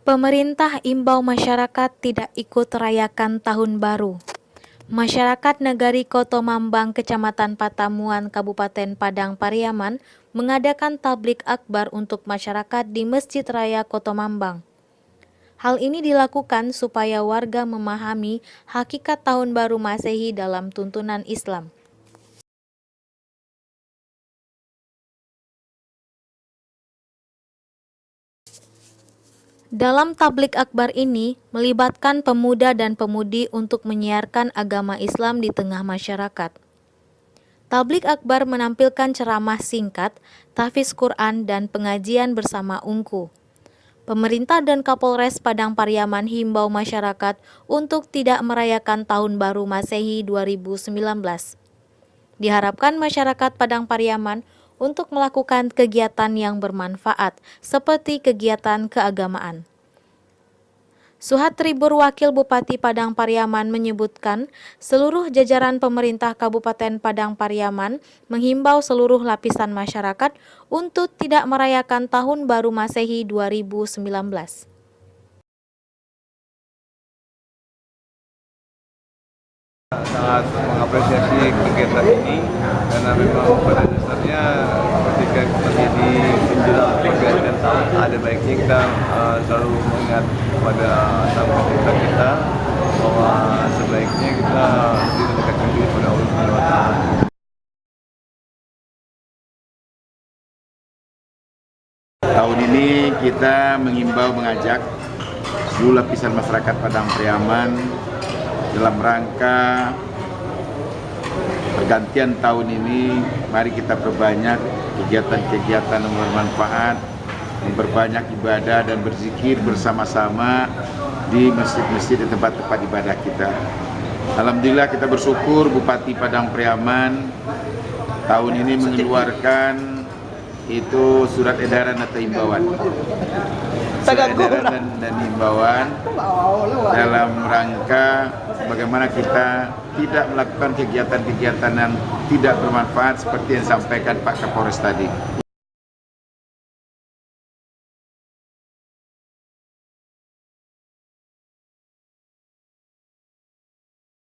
Pemerintah imbau masyarakat tidak ikut rayakan Tahun Baru. Masyarakat Negari Kotomambang, Kecamatan Patamuan, Kabupaten Padang Pariaman mengadakan tablik akbar untuk masyarakat di Masjid Raya Kotomambang. Hal ini dilakukan supaya warga memahami hakikat Tahun Baru Masehi dalam tuntunan Islam. Dalam tablik akbar ini melibatkan pemuda dan pemudi untuk menyiarkan agama Islam di tengah masyarakat. Tablik akbar menampilkan ceramah singkat, tahfiz Quran, dan pengajian bersama ungku. Pemerintah dan Kapolres Padang Pariaman himbau masyarakat untuk tidak merayakan Tahun Baru Masehi 2019. Diharapkan masyarakat Padang Pariaman untuk melakukan kegiatan yang bermanfaat seperti kegiatan keagamaan. Suhat Tribur, Wakil Bupati Padang Pariaman, menyebutkan seluruh jajaran pemerintah Kabupaten Padang Pariaman menghimbau seluruh lapisan masyarakat untuk tidak merayakan Tahun Baru Masehi 2019. Sangat mengapresiasi kegiatan ini karena memang pada dasarnya ketika terjadi menjelang pergantian tahun ada baiknya kita selalu mengingat pada sang pencipta kita bahwa sebaiknya kita mendekatkan diri pada Allah Subhanahu wa Ta'ala. Tahun ini kita mengajak seluruh lapisan masyarakat Padang Pariaman dalam rangka pergantian tahun ini. Mari kita perbanyak kegiatan-kegiatan yang bermanfaat, memperbanyak ibadah dan berzikir bersama-sama di masjid-masjid dan tempat-tempat ibadah kita. Alhamdulillah kita bersyukur Bupati Padang Pariaman tahun ini mengeluarkan itu surat edaran atau himbauan. Surat edaran dan himbauan dalam rangka bagaimana kita tidak melakukan kegiatan-kegiatan yang tidak bermanfaat seperti yang disampaikan Pak Kapolres tadi.